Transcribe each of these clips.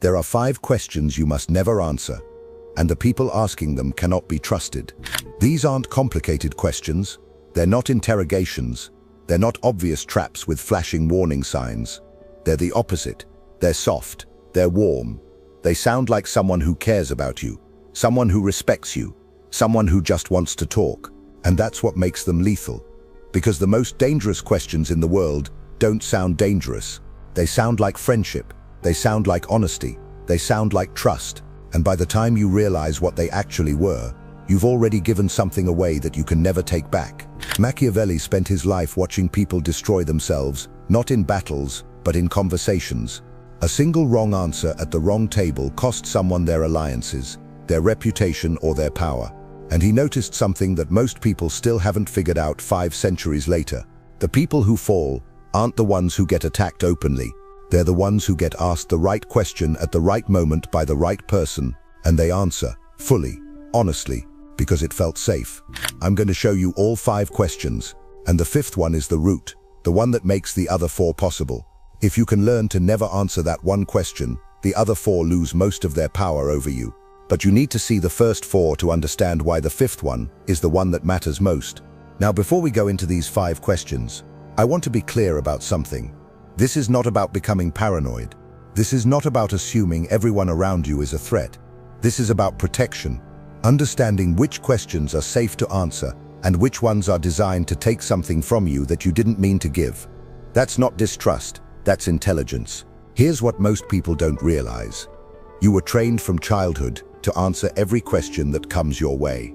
There are 5 questions you must never answer, and the people asking them cannot be trusted. These aren't complicated questions. They're not interrogations. They're not obvious traps with flashing warning signs. They're the opposite. They're soft. They're warm. They sound like someone who cares about you, someone who respects you, someone who just wants to talk. And that's what makes them lethal. Because the most dangerous questions in the world don't sound dangerous. They sound like friendship. They sound like honesty. They sound like trust. And by the time you realize what they actually were, you've already given something away that you can never take back. Machiavelli spent his life watching people destroy themselves, not in battles, but in conversations. A single wrong answer at the wrong table cost someone their alliances, their reputation, or their power. And he noticed something that most people still haven't figured out 5 centuries later. The people who fall aren't the ones who get attacked openly. They're the ones who get asked the right question at the right moment by the right person, and they answer fully, honestly, because it felt safe. I'm going to show you all 5 questions, and the 5th one is the root, the one that makes the other 4 possible. If you can learn to never answer that one question, the other 4 lose most of their power over you. But you need to see the first 4 to understand why the 5th one is the one that matters most. Now, before we go into these 5 questions, I want to be clear about something. This is not about becoming paranoid. This is not about assuming everyone around you is a threat. This is about protection, understanding which questions are safe to answer and which ones are designed to take something from you that you didn't mean to give. That's not distrust, that's intelligence. Here's what most people don't realize. You were trained from childhood to answer every question that comes your way.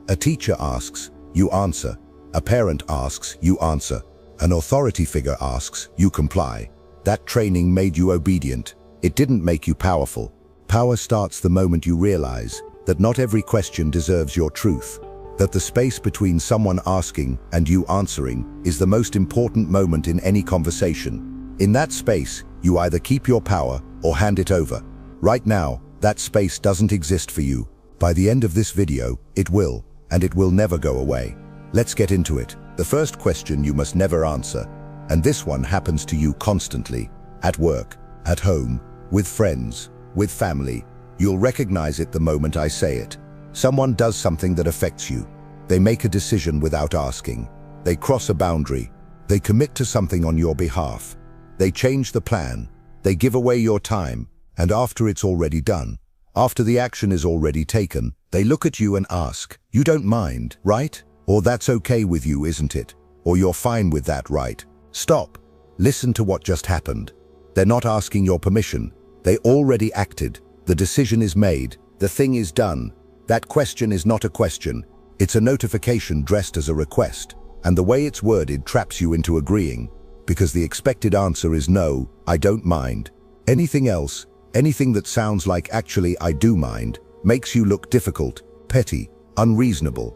A teacher asks, you answer. A parent asks, you answer. An authority figure asks, you comply. That training made you obedient. It didn't make you powerful. Power starts the moment you realize that not every question deserves your truth, that the space between someone asking and you answering is the most important moment in any conversation. In that space, you either keep your power or hand it over. Right now, that space doesn't exist for you. By the end of this video, it will, and it will never go away. Let's get into it. The first question you must never answer, and this one happens to you constantly, at work, at home, with friends, with family. You'll recognize it the moment I say it. Someone does something that affects you. They make a decision without asking. They cross a boundary. They commit to something on your behalf. They change the plan. They give away your time. And after it's already done, after the action is already taken, they look at you and ask, you don't mind, right? Or that's okay with you, isn't it? Or you're fine with that, right? Stop. Listen to what just happened. They're not asking your permission. They already acted. The decision is made. The thing is done. That question is not a question. It's a notification dressed as a request. And the way it's worded traps you into agreeing, because the expected answer is no, I don't mind. Anything else, anything that sounds like actually I do mind, makes you look difficult, petty, unreasonable.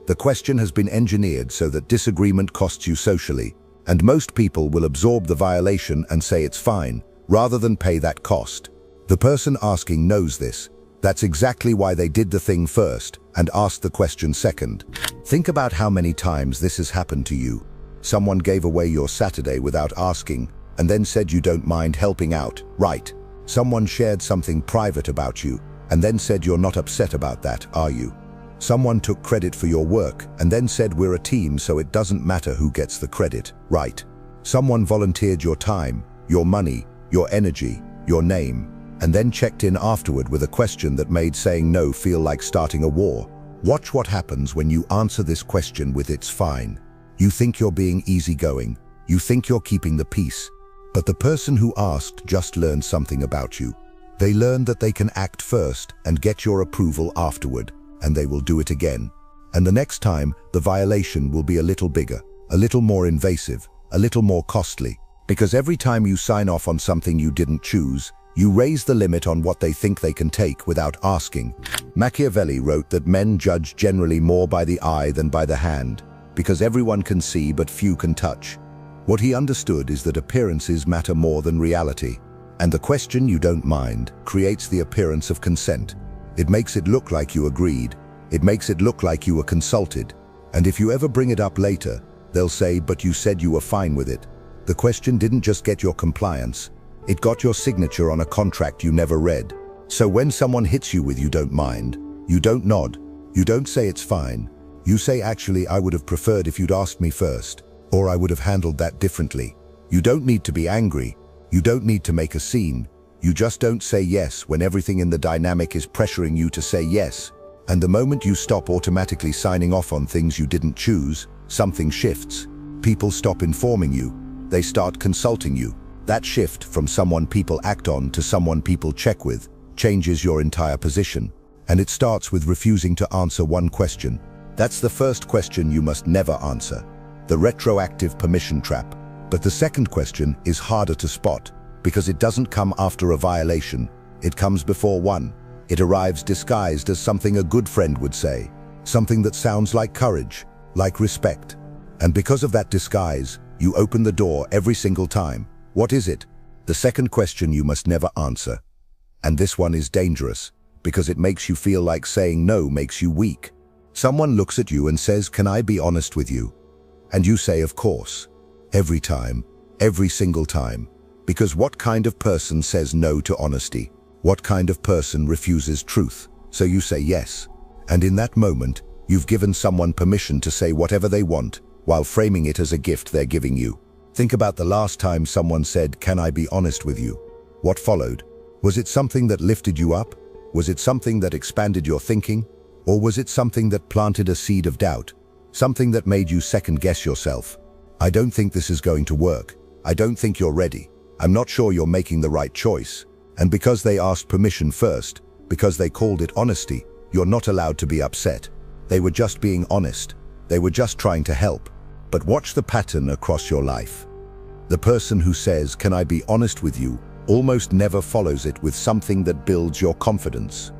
The question has been engineered so that disagreement costs you socially, and most people will absorb the violation and say it's fine, rather than pay that cost. The person asking knows this. That's exactly why they did the thing first and asked the question second. Think about how many times this has happened to you. Someone gave away your Saturday without asking, and then said you don't mind helping out, right? Someone shared something private about you, and then said you're not upset about that, are you? Someone took credit for your work, and then said we're a team so it doesn't matter who gets the credit, right? Someone volunteered your time, your money, your energy, your name, and then checked in afterward with a question that made saying no feel like starting a war. Watch what happens when you answer this question with it's fine. You think you're being easygoing. You think you're keeping the peace. But the person who asked just learned something about you. They learned that they can act first and get your approval afterward, and they will do it again. And the next time, the violation will be a little bigger, a little more invasive, a little more costly. Because every time you sign off on something you didn't choose, you raise the limit on what they think they can take without asking. Machiavelli wrote that men judge generally more by the eye than by the hand, because everyone can see but few can touch. What he understood is that appearances matter more than reality, and the question you don't mind creates the appearance of consent. It makes it look like you agreed. It makes it look like you were consulted. And if you ever bring it up later, they'll say, but you said you were fine with it. The question didn't just get your compliance. It got your signature on a contract you never read. So when someone hits you with "you don't mind," you don't nod, you don't say "it's fine." You say, "Actually, I would have preferred if you'd asked me first, or I would have handled that differently." You don't need to be angry. You don't need to make a scene. You just don't say yes when everything in the dynamic is pressuring you to say yes. And the moment you stop automatically signing off on things you didn't choose, something shifts. People stop informing you. They start consulting you. That shift from someone people act on to someone people check with changes your entire position. And it starts with refusing to answer one question. That's the first question you must never answer, the retroactive permission trap. But the second question is harder to spot because it doesn't come after a violation. It comes before one. It arrives disguised as something a good friend would say, something that sounds like courage, like respect. And because of that disguise, you open the door every single time. What is it? The second question you must never answer. And this one is dangerous because it makes you feel like saying no makes you weak. Someone looks at you and says, "Can I be honest with you?" And you say, "Of course." Every time, every single time. Because what kind of person says no to honesty? What kind of person refuses truth? So you say yes. And in that moment, you've given someone permission to say whatever they want while framing it as a gift they're giving you. Think about the last time someone said, "Can I be honest with you?" What followed? Was it something that lifted you up? Was it something that expanded your thinking? Or was it something that planted a seed of doubt? Something that made you second-guess yourself? "I don't think this is going to work. I don't think you're ready. I'm not sure you're making the right choice." And because they asked permission first, because they called it honesty, you're not allowed to be upset. They were just being honest. They were just trying to help. But watch the pattern across your life. The person who says, "Can I be honest with you?" almost never follows it with something that builds your confidence.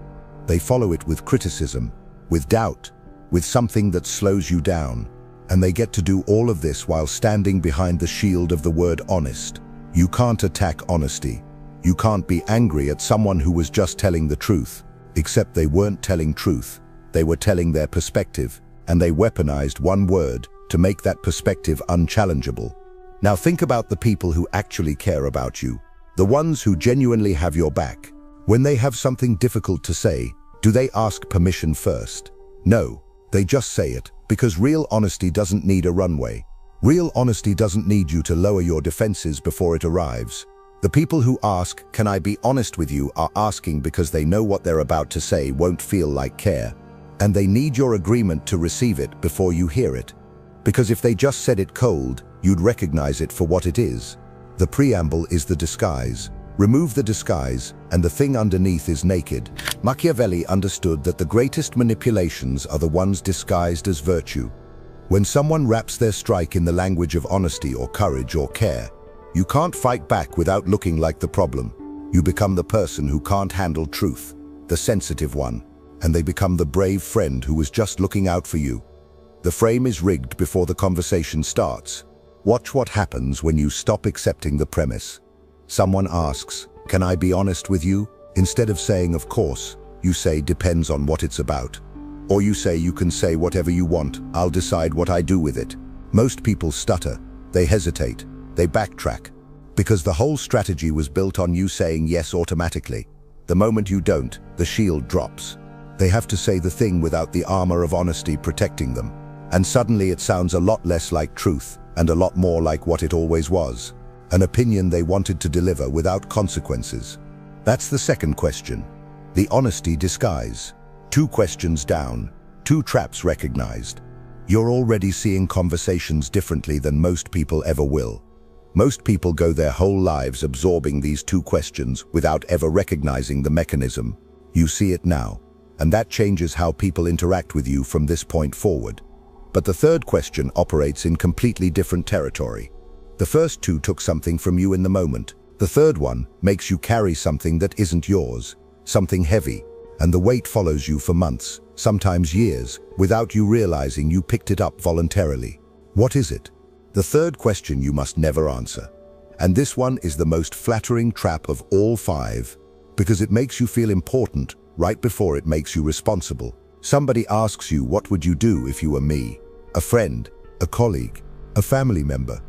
They follow it with criticism, with doubt, with something that slows you down. And they get to do all of this while standing behind the shield of the word honest. You can't attack honesty. You can't be angry at someone who was just telling the truth, except they weren't telling truth. They were telling their perspective, and they weaponized one word to make that perspective unchallengeable. Now think about the people who actually care about you, the ones who genuinely have your back. When they have something difficult to say, do they ask permission first? No, they just say it, because real honesty doesn't need a runway. Real honesty doesn't need you to lower your defenses before it arrives. The people who ask, "Can I be honest with you?" are asking because they know what they're about to say won't feel like care. And they need your agreement to receive it before you hear it. Because if they just said it cold, you'd recognize it for what it is. The preamble is the disguise. Remove the disguise, and the thing underneath is naked. Machiavelli understood that the greatest manipulations are the ones disguised as virtue. When someone wraps their strike in the language of honesty or courage or care, you can't fight back without looking like the problem. You become the person who can't handle truth, the sensitive one, and they become the brave friend who was just looking out for you. The frame is rigged before the conversation starts. Watch what happens when you stop accepting the premise. Someone asks, "Can I be honest with you?" Instead of saying, "Of course," you say, "Depends on what it's about." Or you say, "You can say whatever you want, I'll decide what I do with it." Most people stutter, they hesitate, they backtrack, because the whole strategy was built on you saying yes automatically. The moment you don't, the shield drops. They have to say the thing without the armor of honesty protecting them. And suddenly it sounds a lot less like truth and a lot more like what it always was. An opinion they wanted to deliver without consequences. That's the second question. The honesty disguise. 2 questions down, 2 traps recognized. You're already seeing conversations differently than most people ever will. Most people go their whole lives absorbing these 2 questions without ever recognizing the mechanism. You see it now, and that changes how people interact with you from this point forward. But the third question operates in completely different territory. The first 2 took something from you in the moment. The third one makes you carry something that isn't yours, something heavy, and the weight follows you for months, sometimes years, without you realizing you picked it up voluntarily. What is it? The third question you must never answer. And this one is the most flattering trap of all 5, because it makes you feel important right before it makes you responsible. Somebody asks you, "What would you do if you were me?" A friend, a colleague, a family member.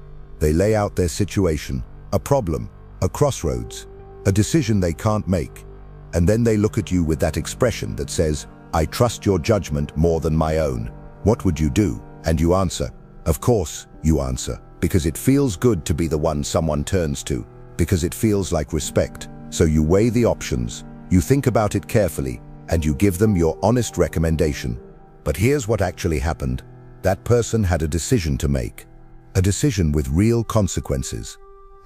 They lay out their situation, a problem, a crossroads, a decision they can't make. And then they look at you with that expression that says, "I trust your judgment more than my own. What would you do?" And you answer. Of course, you answer, because it feels good to be the one someone turns to, because it feels like respect. So you weigh the options, you think about it carefully, and you give them your honest recommendation. But here's what actually happened. That person had a decision to make, a decision with real consequences.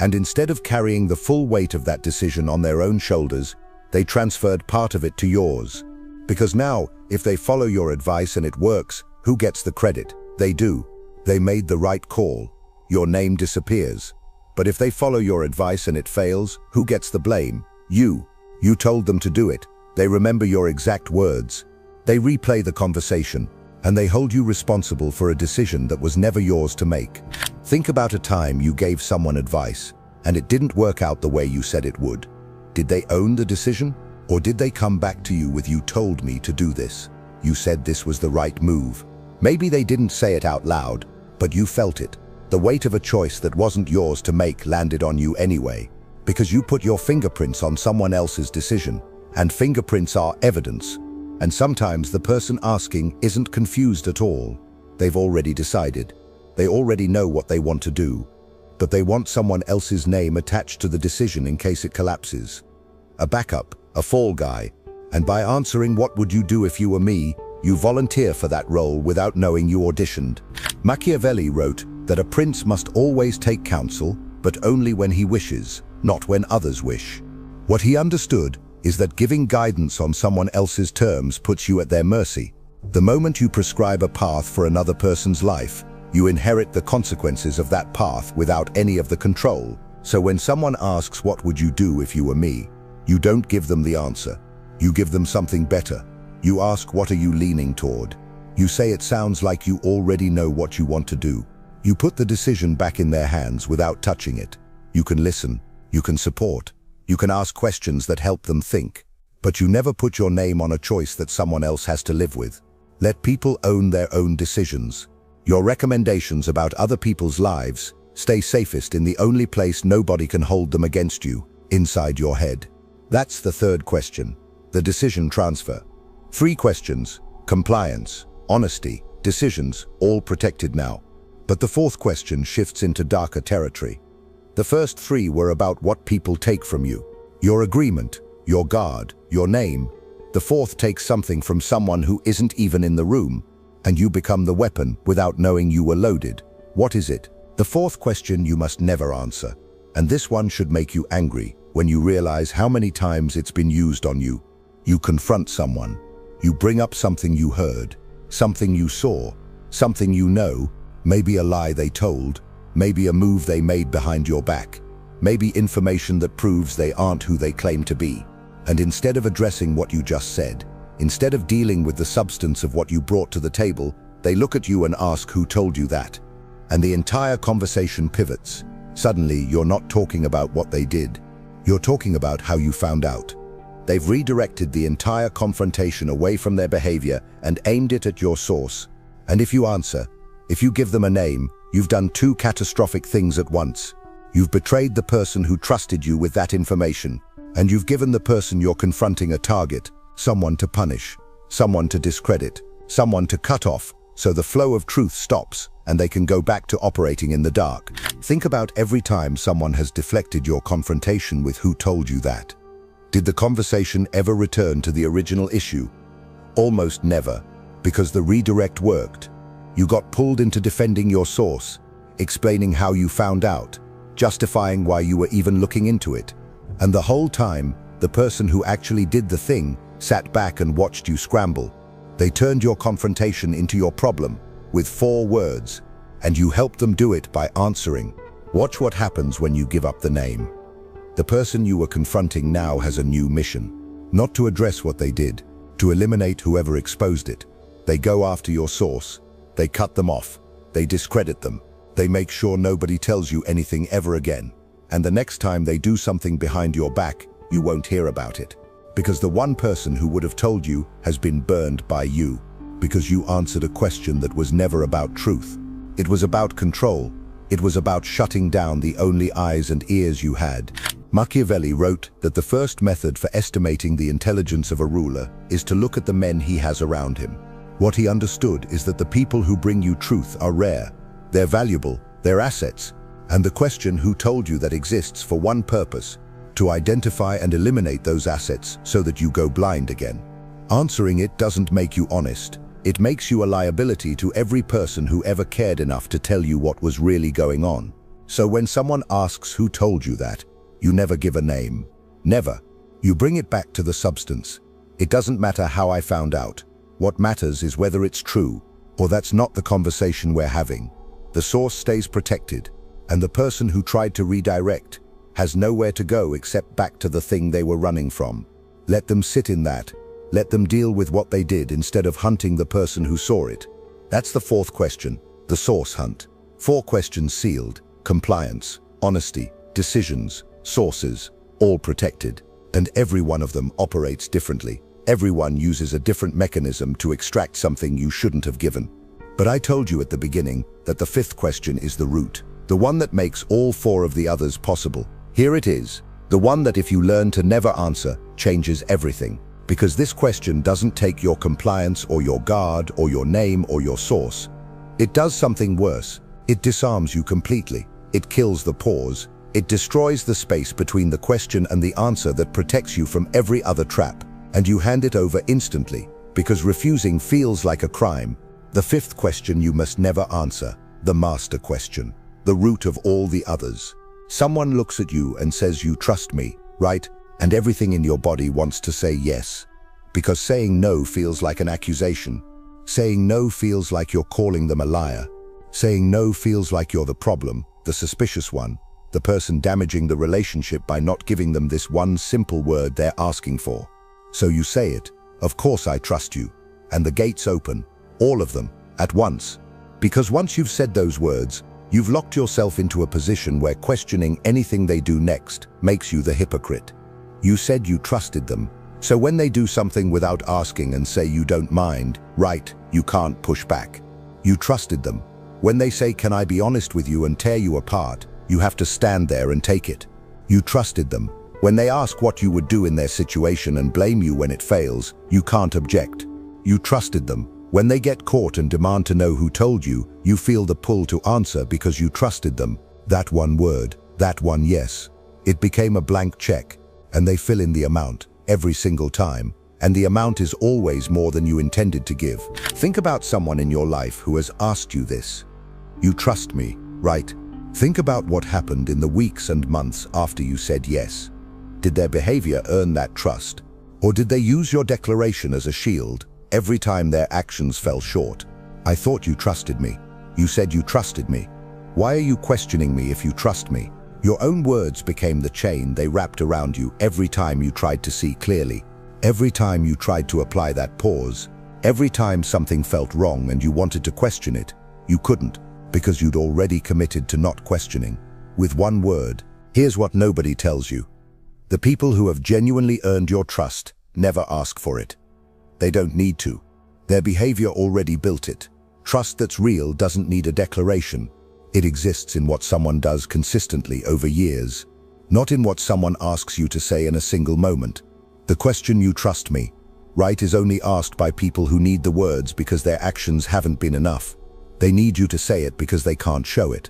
And instead of carrying the full weight of that decision on their own shoulders, they transferred part of it to yours. Because now, if they follow your advice and it works, who gets the credit? They do. They made the right call. Your name disappears. But if they follow your advice and it fails, who gets the blame? You. You told them to do it. They remember your exact words. They replay the conversation, and they hold you responsible for a decision that was never yours to make. Think about a time you gave someone advice, and it didn't work out the way you said it would. Did they own the decision? Or did they come back to you with "You told me to do this. You said this was the right move"? Maybe they didn't say it out loud, but you felt it. The weight of a choice that wasn't yours to make landed on you anyway, because you put your fingerprints on someone else's decision, and fingerprints are evidence. And sometimes the person asking isn't confused at all. They've already decided. They already know what they want to do, but they want someone else's name attached to the decision in case it collapses. A backup, a fall guy. And by answering "What would you do if you were me?" you volunteer for that role without knowing you auditioned. Machiavelli wrote that a prince must always take counsel, but only when he wishes, not when others wish. What he understood is that giving guidance on someone else's terms puts you at their mercy. The moment you prescribe a path for another person's life, you inherit the consequences of that path without any of the control. So when someone asks "What would you do if you were me?" you don't give them the answer. You give them something better. You ask, "What are you leaning toward?" You say it sounds like you already know what you want to do. You put the decision back in their hands without touching it. You can listen. You can support. You can ask questions that help them think. But you never put your name on a choice that someone else has to live with. Let people own their own decisions. Your recommendations about other people's lives stay safest in the only place nobody can hold them against you, inside your head. That's the third question, the decision transfer. 3 questions: compliance, honesty, decisions, all protected now. But the 4th question shifts into darker territory. The first 3 were about what people take from you. Your agreement, your guard, your name. The 4th takes something from someone who isn't even in the room, and you become the weapon without knowing you were loaded. What is it? The 4th question you must never answer. And this one should make you angry when you realize how many times it's been used on you. You confront someone. You bring up something you heard, something you saw, something you know, maybe a lie they told, maybe a move they made behind your back, maybe information that proves they aren't who they claim to be. And instead of addressing what you just said, instead of dealing with the substance of what you brought to the table, they look at you and ask, "Who told you that?" And the entire conversation pivots. Suddenly, you're not talking about what they did. You're talking about how you found out. They've redirected the entire confrontation away from their behavior and aimed it at your source. And if you answer, if you give them a name, you've done 2 catastrophic things at once. You've betrayed the person who trusted you with that information, and you've given the person you're confronting a target, someone to punish, someone to discredit, someone to cut off, so the flow of truth stops and they can go back to operating in the dark. Think about every time someone has deflected your confrontation with "Who told you that?" Did the conversation ever return to the original issue? Almost never, because the redirect worked. You got pulled into defending your source, explaining how you found out, justifying why you were even looking into it. And the whole time, the person who actually did the thing sat back and watched you scramble. They turned your confrontation into your problem with 4 words, and you helped them do it by answering. Watch what happens when you give up the name. The person you were confronting now has a new mission. Not to address what they did, to eliminate whoever exposed it. They go after your source. They cut them off. They discredit them. They make sure nobody tells you anything ever again. And the next time they do something behind your back, you won't hear about it. Because the one person who would have told you has been burned by you. Because you answered a question that was never about truth. It was about control. It was about shutting down the only eyes and ears you had. Machiavelli wrote that the first method for estimating the intelligence of a ruler is to look at the men he has around him. What he understood is that the people who bring you truth are rare, they're valuable, they're assets, and the question who told you that exists for one purpose, to identify and eliminate those assets so that you go blind again. Answering it doesn't make you honest. It makes you a liability to every person who ever cared enough to tell you what was really going on. So when someone asks who told you that, you never give a name. Never. You bring it back to the substance. It doesn't matter how I found out. What matters is whether it's true, or that's not the conversation we're having. The source stays protected, and the person who tried to redirect has nowhere to go except back to the thing they were running from. Let them sit in that. Let them deal with what they did instead of hunting the person who saw it. That's the fourth question, the source hunt. 4 questions sealed: compliance, honesty, decisions, sources, all protected. And every one of them operates differently. Everyone uses a different mechanism to extract something you shouldn't have given. But I told you at the beginning that the 5th question is the root, the one that makes all 4 of the others possible. Here it is, the one that if you learn to never answer, changes everything. Because this question doesn't take your compliance or your guard or your name or your source. It does something worse. It disarms you completely. It kills the pause. It destroys the space between the question and the answer that protects you from every other trap. And you hand it over instantly, because refusing feels like a crime. The 5th question you must never answer, the master question, the root of all the others. Someone looks at you and says, "You trust me, right?" And everything in your body wants to say yes. Because saying no feels like an accusation. Saying no feels like you're calling them a liar. Saying no feels like you're the problem, the suspicious one, the person damaging the relationship by not giving them this one simple word they're asking for. So you say it, "Of course I trust you." And the gates open, all of them, at once. Because once you've said those words, you've locked yourself into a position where questioning anything they do next makes you the hypocrite. You said you trusted them, so when they do something without asking and say you don't mind, right, you can't push back. You trusted them. When they say, "Can I be honest with you," and tear you apart, you have to stand there and take it. You trusted them. When they ask what you would do in their situation and blame you when it fails, you can't object. You trusted them. When they get caught and demand to know who told you, you feel the pull to answer because you trusted them. That one word, that one yes. It became a blank check, and they fill in the amount every single time, and the amount is always more than you intended to give. Think about someone in your life who has asked you this. "You trust me, right?" Think about what happened in the weeks and months after you said yes. Did their behavior earn that trust? Or did they use your declaration as a shield every time their actions fell short? "I thought you trusted me. You said you trusted me. Why are you questioning me if you trust me?" Your own words became the chain they wrapped around you every time you tried to see clearly. Every time you tried to apply that pause. Every time something felt wrong and you wanted to question it, you couldn't, because you'd already committed to not questioning. With one word, here's what nobody tells you. The people who have genuinely earned your trust never ask for it. They don't need to. Their behavior already built it. Trust that's real doesn't need a declaration. It exists in what someone does consistently over years, not in what someone asks you to say in a single moment. The question, "You trust me, right?" is only asked by people who need the words because their actions haven't been enough. They need you to say it because they can't show it.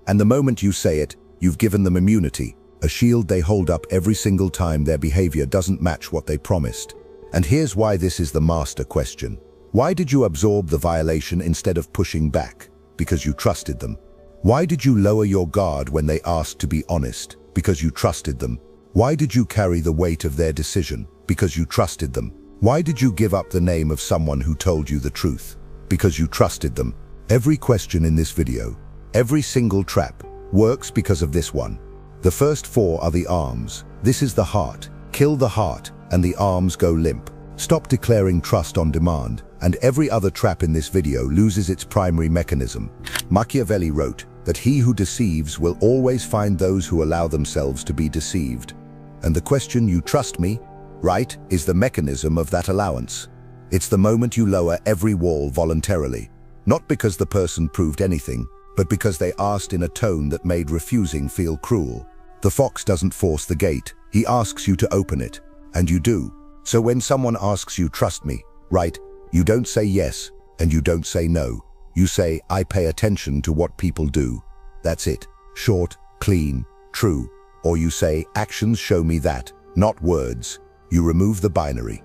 And the moment you say it, you've given them immunity, a shield they hold up every single time their behavior doesn't match what they promised. And here's why this is the master question. Why did you absorb the violation instead of pushing back? Because you trusted them. Why did you lower your guard when they asked to be honest? Because you trusted them. Why did you carry the weight of their decision? Because you trusted them. Why did you give up the name of someone who told you the truth? Because you trusted them. Every question in this video, every single trap, works because of this one. The first 4 are the arms. This is the heart. Kill the heart, and the arms go limp. Stop declaring trust on demand, and every other trap in this video loses its primary mechanism. Machiavelli wrote that he who deceives will always find those who allow themselves to be deceived. And the question, "You trust me, right?" is the mechanism of that allowance. It's the moment you lower every wall voluntarily, not because the person proved anything, but because they asked in a tone that made refusing feel cruel. The fox doesn't force the gate, he asks you to open it, and you do. So when someone asks you, trust me, right, you don't say yes, and you don't say no. You say, I pay attention to what people do. That's it. Short, clean, true. Or you say, actions show me that, not words. You remove the binary.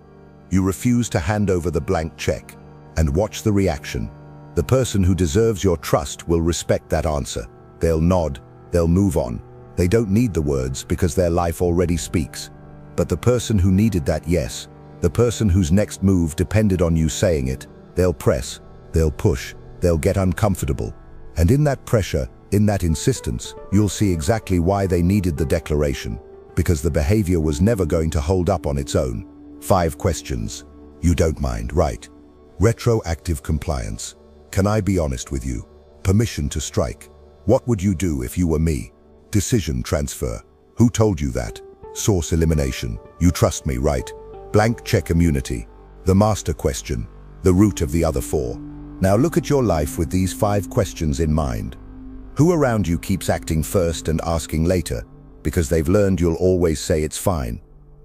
You refuse to hand over the blank check, and watch the reaction. The person who deserves your trust will respect that answer. They'll nod, they'll move on. They don't need the words because their life already speaks. But the person who needed that yes, the person whose next move depended on you saying it, they'll press, they'll push, they'll get uncomfortable. And in that pressure, in that insistence, you'll see exactly why they needed the declaration. Because the behavior was never going to hold up on its own. 5 questions. You don't mind, right? Retroactive compliance. Can I be honest with you? Permission to strike. What would you do if you were me? Decision transfer. Who told you that? Source elimination. You trust me, right? Blank check immunity. The master question. The root of the other 4. Now look at your life with these 5 questions in mind. Who around you keeps acting first and asking later, because they've learned you'll always say it's fine?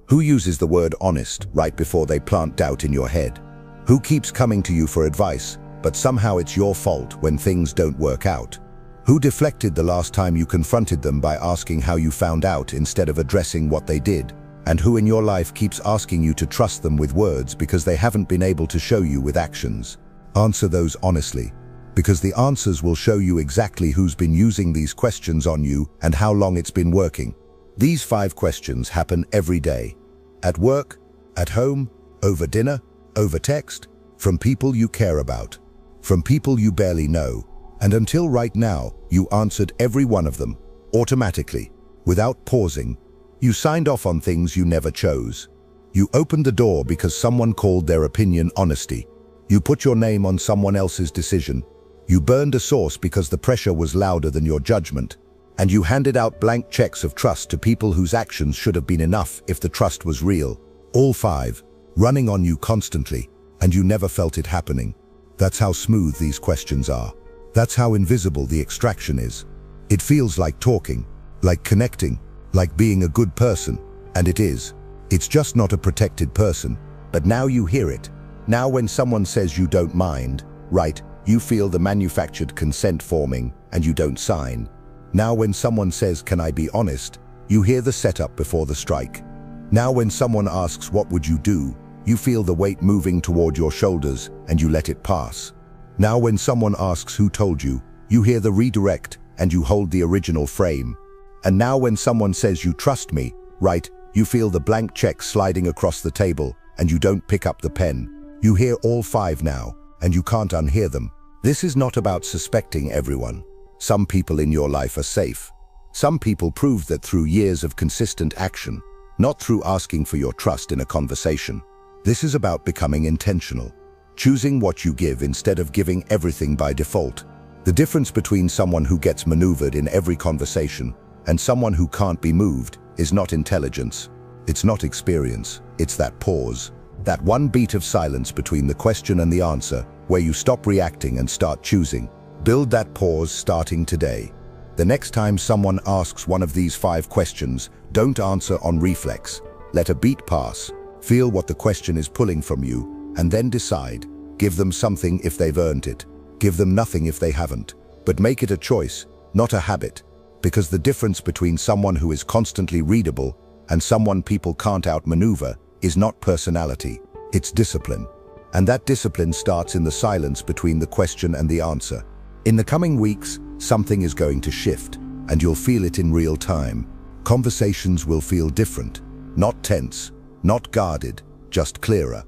Who uses the word honest right before they plant doubt in your head? Who keeps coming to you for advice, but somehow it's your fault when things don't work out? Who deflected the last time you confronted them by asking how you found out instead of addressing what they did? And who in your life keeps asking you to trust them with words because they haven't been able to show you with actions? Answer those honestly, because the answers will show you exactly who's been using these questions on you and how long it's been working. These 5 questions happen every day. At work, at home, over dinner, over text, from people you care about, from people you barely know. And until right now, you answered every one of them, automatically, without pausing. You signed off on things you never chose. You opened the door because someone called their opinion honesty. You put your name on someone else's decision. You burned a source because the pressure was louder than your judgment. And you handed out blank checks of trust to people whose actions should have been enough if the trust was real. All 5, running on you constantly, and you never felt it happening. That's how smooth these questions are. That's how invisible the extraction is. It feels like talking, like connecting, like being a good person, and it is. It's just not a protected person. But now you hear it. Now when someone says you don't mind, right, you feel the manufactured consent forming and you don't sign. Now when someone says, can I be honest, you hear the setup before the strike. Now when someone asks what would you do, you feel the weight moving toward your shoulders and you let it pass. Now when someone asks who told you, you hear the redirect and you hold the original frame. And now when someone says you trust me, right, you feel the blank check sliding across the table and you don't pick up the pen. You hear all 5 now and you can't unhear them. This is not about suspecting everyone. Some people in your life are safe. Some people proved that through years of consistent action, not through asking for your trust in a conversation. This is about becoming intentional. Choosing what you give instead of giving everything by default. The difference between someone who gets maneuvered in every conversation and someone who can't be moved is not intelligence. It's not experience. It's that pause. That one beat of silence between the question and the answer, where you stop reacting and start choosing. Build that pause starting today. The next time someone asks one of these 5 questions, don't answer on reflex. Let a beat pass. Feel what the question is pulling from you, and then decide. Give them something if they've earned it. Give them nothing if they haven't. But make it a choice, not a habit. Because the difference between someone who is constantly readable and someone people can't outmaneuver is not personality, it's discipline. And that discipline starts in the silence between the question and the answer. In the coming weeks, something is going to shift, and you'll feel it in real time. Conversations will feel different, not tense, not guarded, just clearer.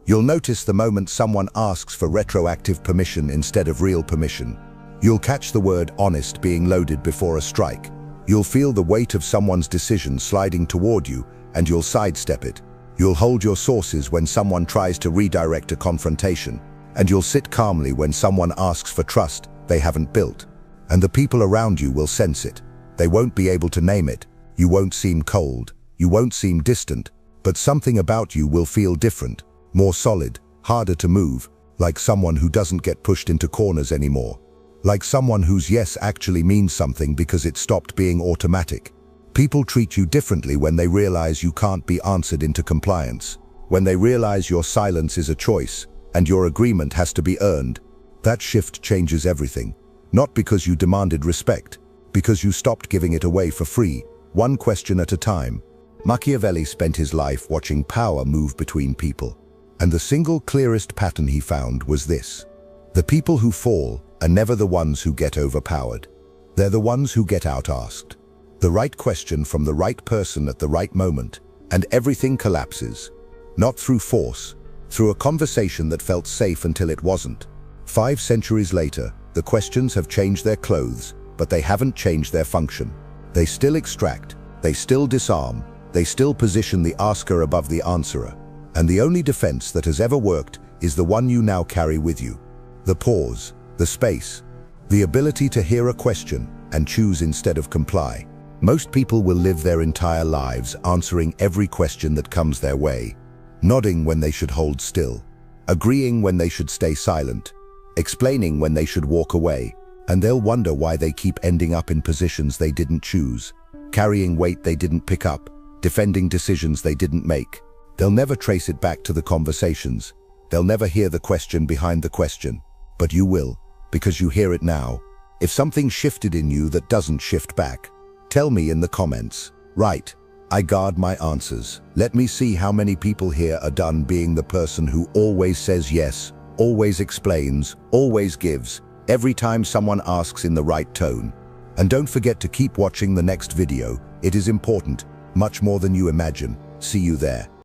You'll notice the moment someone asks for retroactive permission instead of real permission. You'll catch the word honest being loaded before a strike. You'll feel the weight of someone's decision sliding toward you, and you'll sidestep it. You'll hold your sources when someone tries to redirect a confrontation, and you'll sit calmly when someone asks for trust they haven't built. And the people around you will sense it. They won't be able to name it. You won't seem cold. You won't seem distant. But something about you will feel different, more solid, harder to move, like someone who doesn't get pushed into corners anymore. Like someone whose yes actually means something because it stopped being automatic. People treat you differently when they realize you can't be answered into compliance. When they realize your silence is a choice and your agreement has to be earned. That shift changes everything. Not because you demanded respect, because you stopped giving it away for free, one question at a time. Machiavelli spent his life watching power move between people. And the single clearest pattern he found was this. The people who fall are never the ones who get overpowered. They're the ones who get out-asked. The right question from the right person at the right moment, and everything collapses. Not through force, through a conversation that felt safe until it wasn't. 5 centuries later, the questions have changed their clothes, but they haven't changed their function. They still extract, they still disarm, they still position the asker above the answerer. And the only defense that has ever worked is the one you now carry with you. The pause, the space, the ability to hear a question and choose instead of comply. Most people will live their entire lives answering every question that comes their way, nodding when they should hold still, agreeing when they should stay silent, explaining when they should walk away, and they'll wonder why they keep ending up in positions they didn't choose, carrying weight they didn't pick up, defending decisions they didn't make. They'll never trace it back to the conversations. They'll never hear the question behind the question. But you will, because you hear it now. If something shifted in you that doesn't shift back, tell me in the comments. Right, I guard my answers. Let me see how many people here are done being the person who always says yes, always explains, always gives, every time someone asks in the right tone. And don't forget to keep watching the next video. It is important, much more than you imagine. See you there.